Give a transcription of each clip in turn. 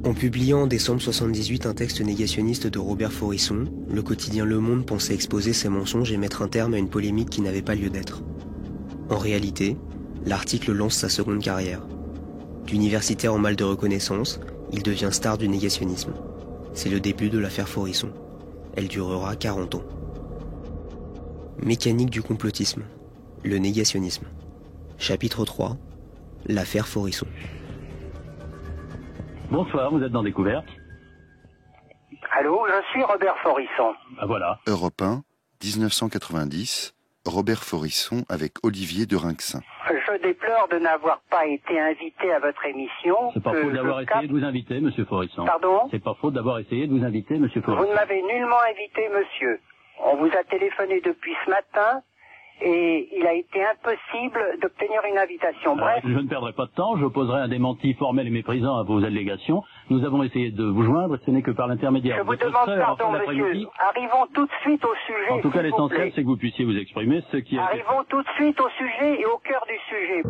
En publiant en décembre 1978 un texte négationniste de Robert Faurisson, le quotidien Le Monde pensait exposer ses mensonges et mettre un terme à une polémique qui n'avait pas lieu d'être. En réalité, l'article lance sa seconde carrière. D'universitaire en mal de reconnaissance, il devient star du négationnisme. C'est le début de l'affaire Faurisson. Elle durera 40 ans. Mécanique du complotisme. Le négationnisme. Chapitre 3. L'affaire Faurisson. Bonsoir, vous êtes dans Découverte. Allô, je suis Robert Faurisson. Ah voilà. Europe 1, 1990, Robert Faurisson avec Olivier de Rinxin. Je déplore de n'avoir pas été invité à votre émission. C'est pas faute d'avoir essayé de vous inviter, monsieur Faurisson. Pardon ? C'est pas faute d'avoir essayé de vous inviter, monsieur Faurisson. Vous ne m'avez nullement invité, monsieur. On vous a téléphoné depuis ce matin et il a été impossible d'obtenir une invitation. Bref. Je ne perdrai pas de temps, j'opposerai un démenti formel et méprisant à vos allégations. Nous avons essayé de vous joindre, ce n'est que par l'intermédiaire Je de vous votre demande sœur pardon, en fin d'après-midi. monsieur. Arrivons tout de suite au sujet. En tout cas, s'il vous l'essentiel, plaît. c'est que vous puissiez vous exprimer, ce qui est... Arrivons tout de suite au sujet et au cœur du sujet.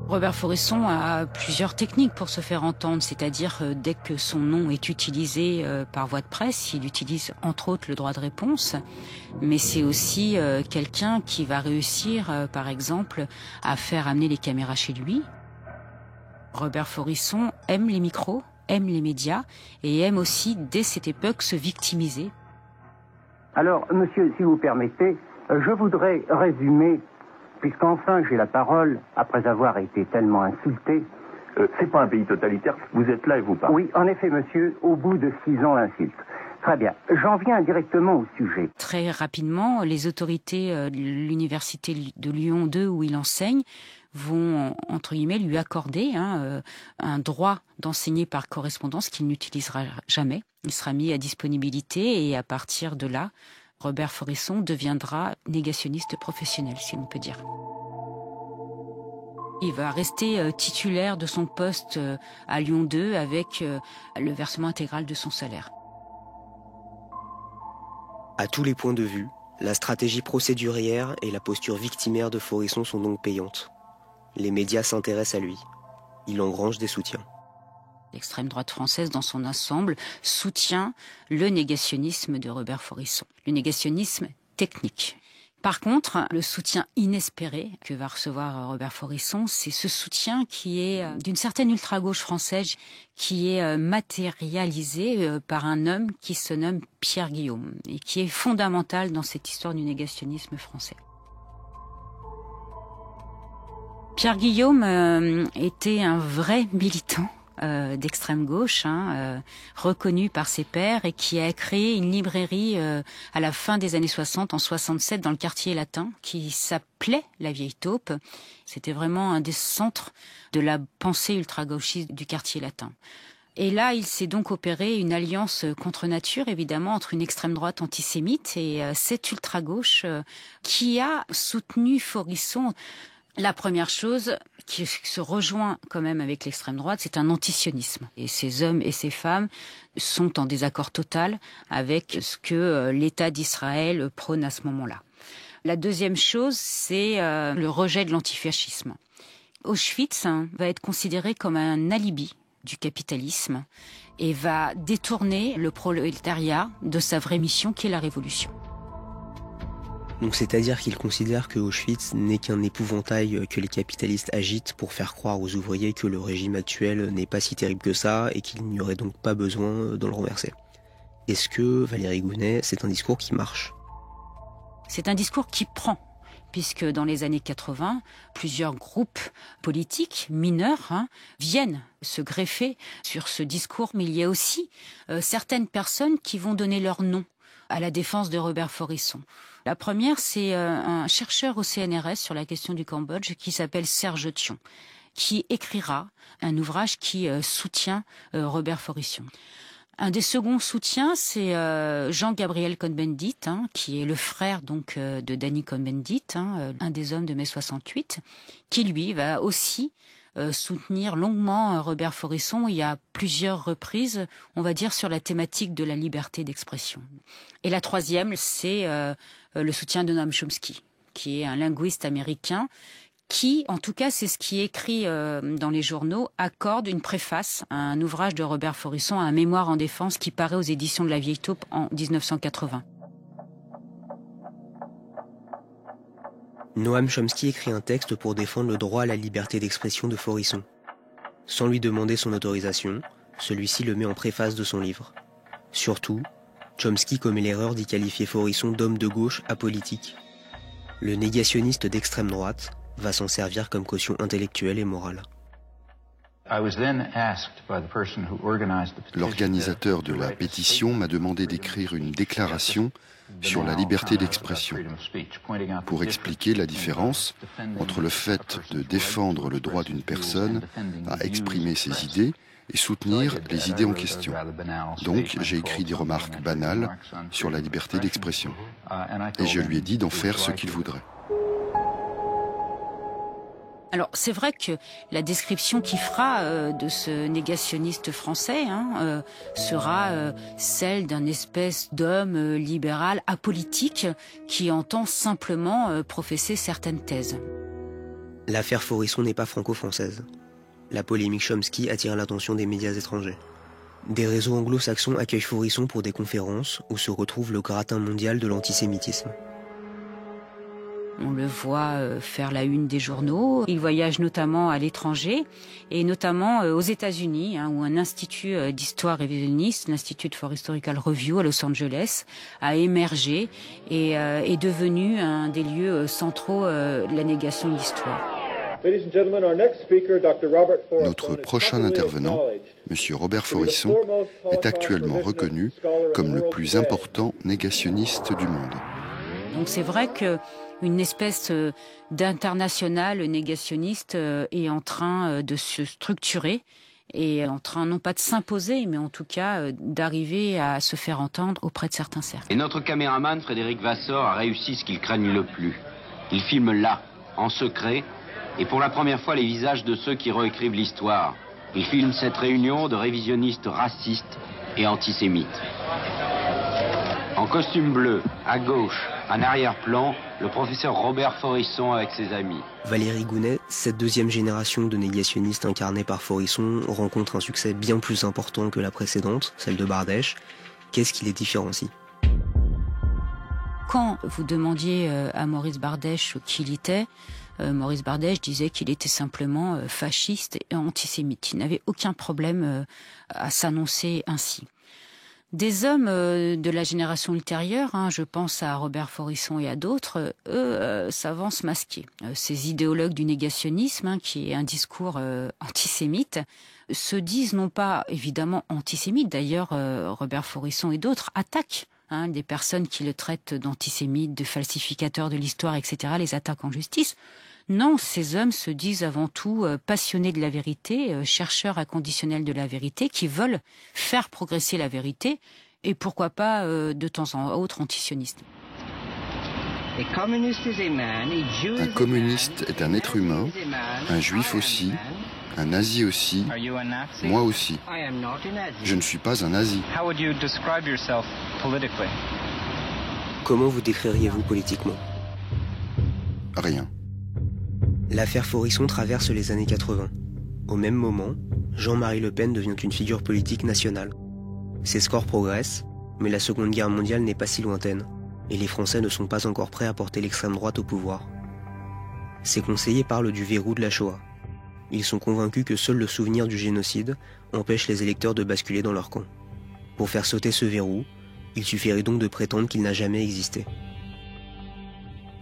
Robert Faurisson a plusieurs techniques pour se faire entendre, c'est-à-dire dès que son nom est utilisé par voie de presse, il utilise entre autres le droit de réponse, mais c'est aussi quelqu'un qui va réussir, par exemple, à faire amener les caméras chez lui. Robert Faurisson aime les micros, aime les médias et aime aussi, dès cette époque, se victimiser. Alors, monsieur, si vous permettez, je voudrais résumer, puisqu'enfin j'ai la parole, après avoir été tellement insulté. C'est pas un pays totalitaire, vous êtes là et vous parlez. Oui, en effet, monsieur, au bout de 6 ans d'insulte. Très bien, j'en viens directement au sujet. Très rapidement, les autorités de l'université de Lyon 2 où il enseigne vont, entre guillemets, lui accorder un droit d'enseigner par correspondance qu'il n'utilisera jamais. Il sera mis à disponibilité et à partir de là, Robert Faurisson deviendra négationniste professionnel, si l'on peut dire. Il va rester titulaire de son poste à Lyon 2 avec le versement intégral de son salaire. À tous les points de vue, la stratégie procédurière et la posture victimaire de Faurisson sont donc payantes. Les médias s'intéressent à lui. Il engrange des soutiens. L'extrême droite française, dans son ensemble, soutient le négationnisme de Robert Faurisson. Le négationnisme technique. Par contre, le soutien inespéré que va recevoir Robert Faurisson, c'est ce soutien qui est d'une certaine ultra-gauche française, qui est matérialisé par un homme qui se nomme Pierre Guillaume et qui est fondamental dans cette histoire du négationnisme français. Pierre Guillaume était un vrai militant d'extrême gauche, reconnu par ses pairs et qui a créé une librairie à la fin des années 60, en 67, dans le quartier latin, qui s'appelait La Vieille Taupe. C'était vraiment un des centres de la pensée ultra-gauchiste du quartier latin. Et là, il s'est donc opéré une alliance contre nature, évidemment, entre une extrême droite antisémite et cette ultra-gauche qui a soutenu Faurisson. La première chose qui se rejoint quand même avec l'extrême droite, c'est un antisionisme. Et ces hommes et ces femmes sont en désaccord total avec ce que l'État d'Israël prône à ce moment-là. La deuxième chose, c'est le rejet de l'antifascisme. Auschwitz va être considéré comme un alibi du capitalisme et va détourner le prolétariat de sa vraie mission qui est la révolution. Donc c'est-à-dire qu'il considère que Auschwitz n'est qu'un épouvantail que les capitalistes agitent pour faire croire aux ouvriers que le régime actuel n'est pas si terrible que ça et qu'il n'y aurait donc pas besoin de le renverser. Est-ce que, Valérie Gounet, c'est un discours qui marche ? C'est un discours qui prend, puisque dans les années 80, plusieurs groupes politiques mineurs viennent se greffer sur ce discours, mais il y a aussi certaines personnes qui vont donner leur nom à la défense de Robert Faurisson. La première, c'est un chercheur au CNRS sur la question du Cambodge qui s'appelle Serge Thion, qui écrira un ouvrage qui soutient Robert Faurisson. Un des seconds soutiens, c'est Jean-Gabriel Cohn-Bendit, qui est le frère donc de Danny Cohn-Bendit, un des hommes de mai 68, qui lui va aussi soutenir longuement Robert Faurisson. Il y a plusieurs reprises, on va dire, sur la thématique de la liberté d'expression. Et la troisième, c'est le soutien de Noam Chomsky, qui est un linguiste américain qui, en tout cas, c'est ce qui est écrit dans les journaux, accorde une préface à un ouvrage de Robert Forisson, un mémoire en défense qui paraît aux éditions de la Vieille Taupe en 1980. Noam Chomsky écrit un texte pour défendre le droit à la liberté d'expression de Forisson. Sans lui demander son autorisation, celui-ci le met en préface de son livre. Surtout, Chomsky commet l'erreur d'y qualifier Forisson d'homme de gauche apolitique. Le négationniste d'extrême droite va s'en servir comme caution intellectuelle et morale. L'organisateur de la pétition m'a demandé d'écrire une déclaration sur la liberté d'expression pour expliquer la différence entre le fait de défendre le droit d'une personne à exprimer ses idées et soutenir les idées en question. Donc, j'ai écrit des remarques banales sur la liberté d'expression. Et je lui ai dit d'en faire ce qu'il voudrait. Alors, c'est vrai que la description qu'il fera de ce négationniste français sera celle d'un espèce d'homme libéral apolitique qui entend simplement professer certaines thèses. L'affaire Forisson n'est pas franco-française. La polémique Chomsky attire l'attention des médias étrangers. Des réseaux anglo-saxons accueillent Forisson pour des conférences où se retrouve le gratin mondial de l'antisémitisme. On le voit faire la une des journaux. Il voyage notamment à l'étranger et notamment aux États-Unis, où un institut d'histoire révisionniste, l'Institute for Historical Review à Los Angeles, a émergé et est devenu un des lieux centraux de la négation de l'histoire. Notre prochain intervenant, M. Robert Forisson, est actuellement reconnu comme le plus important négationniste du monde. Donc c'est vrai qu'une espèce d'international négationniste est en train de se structurer et en train non pas de s'imposer, mais en tout cas d'arriver à se faire entendre auprès de certains cercles. Et notre caméraman Frédéric Vassor a réussi ce qu'il craignent le plus. Il filme là, en secret, et pour la première fois les visages de ceux qui réécrivent l'histoire. Il filme cette réunion de révisionnistes racistes et antisémites. En costume bleu, à gauche, en arrière-plan, le professeur Robert Forisson avec ses amis. Valérie Gounet, cette deuxième génération de négationnistes incarnée par Forisson, rencontre un succès bien plus important que la précédente, celle de Bardèche. Qu'est-ce qui les différencie ? Quand vous demandiez à Maurice Bardèche qui il était, Maurice Bardèche disait qu'il était simplement fasciste et antisémite. Il n'avait aucun problème à s'annoncer ainsi. Des hommes de la génération ultérieure, je pense à Robert Forisson et à d'autres, eux s'avancent masqués. Ces idéologues du négationnisme, qui est un discours antisémite, se disent non pas évidemment antisémites. D'ailleurs, Robert Forisson et d'autres attaquent des personnes qui le traitent d'antisémites, de falsificateurs de l'histoire, etc., les attaquent en justice. Non, ces hommes se disent avant tout passionnés de la vérité, chercheurs inconditionnels de la vérité, qui veulent faire progresser la vérité, et pourquoi pas de temps en autre antisionistes. Un communiste est un être humain, un juif aussi, un nazi aussi, moi aussi. Je ne suis pas un nazi. Comment vous décririez-vous politiquement ? Rien. L'affaire Forisson traverse les années 80. Au même moment, Jean-Marie Le Pen devient une figure politique nationale. Ses scores progressent, mais la Seconde Guerre mondiale n'est pas si lointaine, et les Français ne sont pas encore prêts à porter l'extrême droite au pouvoir. Ses conseillers parlent du verrou de la Shoah. Ils sont convaincus que seul le souvenir du génocide empêche les électeurs de basculer dans leur camp. Pour faire sauter ce verrou, il suffirait donc de prétendre qu'il n'a jamais existé.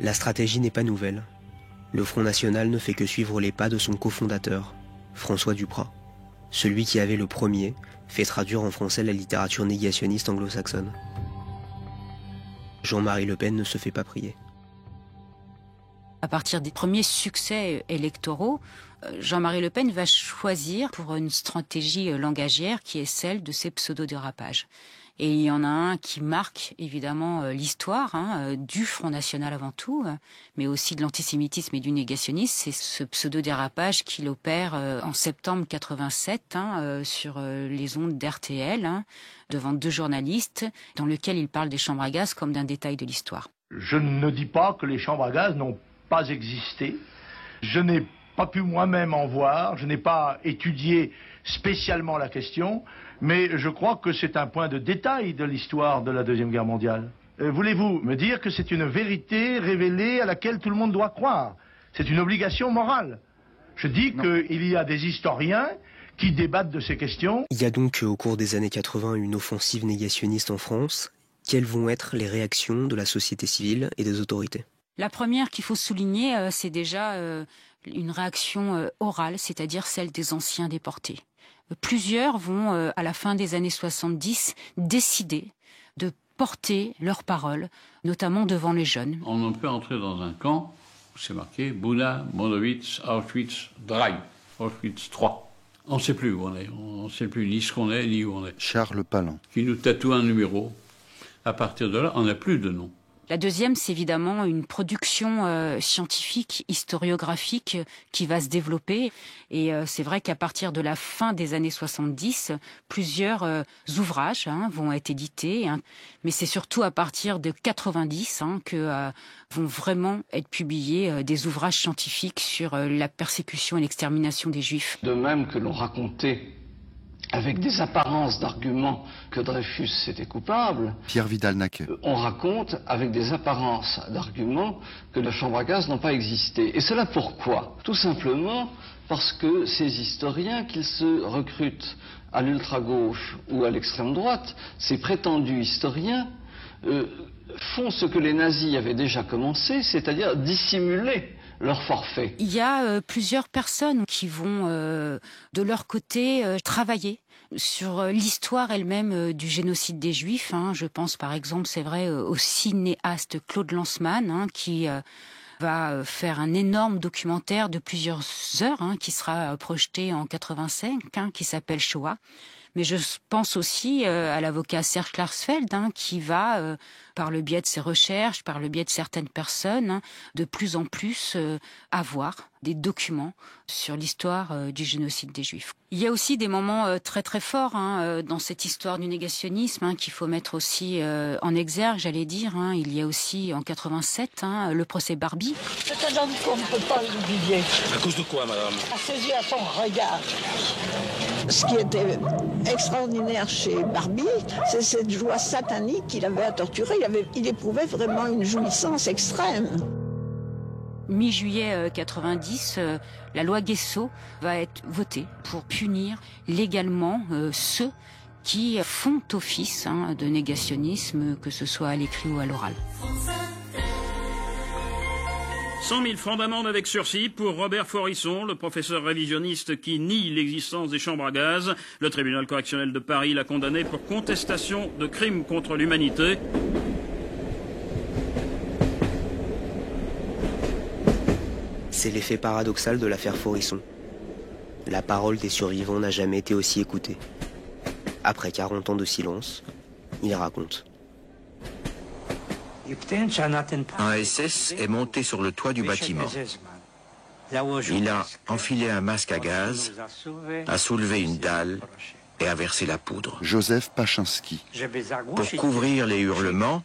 La stratégie n'est pas nouvelle. Le Front National ne fait que suivre les pas de son cofondateur, François Duprat, celui qui avait le premier fait traduire en français la littérature négationniste anglo-saxonne. Jean-Marie Le Pen ne se fait pas prier. À partir des premiers succès électoraux, Jean-Marie Le Pen va choisir pour une stratégie langagière qui est celle de ses pseudo-dérapages. Et il y en a un qui marque évidemment l'histoire du Front National avant tout, mais aussi de l'antisémitisme et du négationnisme. C'est ce pseudo-dérapage qu'il opère en septembre 87 sur les ondes d'RTL, devant 2 journalistes, dans lequel il parle des chambres à gaz comme d'un détail de l'histoire. Je ne dis pas que les chambres à gaz n'ont pas existé. Je n'ai pas pu moi-même en voir, je n'ai pas étudié spécialement la question, mais je crois que c'est un point de détail de l'histoire de la Deuxième Guerre mondiale. Voulez-vous me dire que c'est une vérité révélée à laquelle tout le monde doit croire? C'est une obligation morale. Je dis qu'il y a des historiens qui débattent de ces questions. Il y a donc au cours des années 80 une offensive négationniste en France. Quelles vont être les réactions de la société civile et des autorités? La première qu'il faut souligner, c'est déjà une réaction orale, c'est-à-dire celle des anciens déportés. Plusieurs vont, à la fin des années 70, décider de porter leurs paroles, notamment devant les jeunes. On ne peut entrer dans un camp où c'est marqué Buna, Monowitz, Auschwitz, III, Auschwitz III. On ne sait plus où on est, on ne sait plus ni ce qu'on est, ni où on est. Charles Palin. Qui nous tatoue un numéro. À partir de là, on n'a plus de nom. La deuxième, c'est évidemment une production scientifique, historiographique qui va se développer. Et c'est vrai qu'à partir de la fin des années 70, plusieurs ouvrages vont être édités. Mais c'est surtout à partir de 90 que vont vraiment être publiés des ouvrages scientifiques sur la persécution et l'extermination des Juifs. De même que l'on racontait avec des apparences d'arguments que Dreyfus était coupable, Pierre Vidal-Naquet. On raconte avec des apparences d'arguments que les chambres à gaz n'ont pas existé. Et cela pourquoi? Tout simplement parce que ces historiens, qu'ils se recrutent à l'ultra-gauche ou à l'extrême droite, ces prétendus historiens, font ce que les nazis avaient déjà commencé, c'est-à-dire dissimuler leur forfait. Il y a plusieurs personnes qui vont, de leur côté, travailler sur l'histoire elle-même du génocide des Juifs. Je pense par exemple, c'est vrai, au cinéaste Claude Lanzmann, qui va faire un énorme documentaire de plusieurs heures, qui sera projeté en 85, qui s'appelle Shoah. Mais je pense aussi à l'avocat Serge Klarsfeld, qui va, par le biais de ses recherches, par le biais de certaines personnes, de plus en plus avoir des documents sur l'histoire du génocide des Juifs. Il y a aussi des moments très très forts dans cette histoire du négationnisme qu'il faut mettre aussi en exergue, j'allais dire. Il y a aussi en 87 le procès Barbie. C'est un homme qu'on ne peut pas l'oublier. À cause de quoi, madame? À ses yeux, à son regard. Ce qui était extraordinaire chez Barbie, c'est cette joie satanique qu'il avait à torturer. Il éprouvait vraiment une jouissance extrême. Mi-juillet 90, la loi Guessot va être votée pour punir légalement ceux qui font office de négationnisme, que ce soit à l'écrit ou à l'oral. 100 000 francs d'amende avec sursis pour Robert Forisson, le professeur révisionniste qui nie l'existence des chambres à gaz. Le tribunal correctionnel de Paris l'a condamné pour contestation de crimes contre l'humanité. C'est l'effet paradoxal de l'affaire Forisson. La parole des survivants n'a jamais été aussi écoutée. Après 40 ans de silence, il raconte. Un SS est monté sur le toit du bâtiment. Il a enfilé un masque à gaz, a soulevé une dalle et a versé la poudre. Joseph Pachinski. Pour couvrir les hurlements,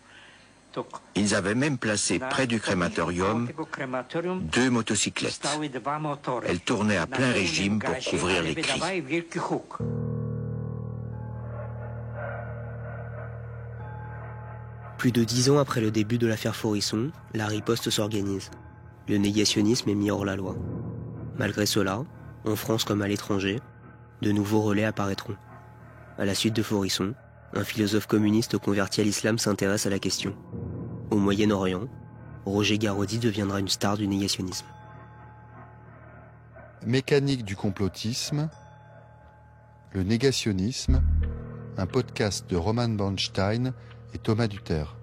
ils avaient même placé près du crématorium 2 motocyclettes. Elles tournaient à plein régime pour couvrir les cris. Plus de 10 ans après le début de l'affaire Forisson, la riposte s'organise. Le négationnisme est mis hors la loi. Malgré cela, en France comme à l'étranger, de nouveaux relais apparaîtront. À la suite de Forisson, un philosophe communiste converti à l'islam s'intéresse à la question. Au Moyen-Orient, Roger Garaudy deviendra une star du négationnisme. Mécanique du complotisme, le négationnisme, un podcast de Roman Bernstein et Thomas Duterre.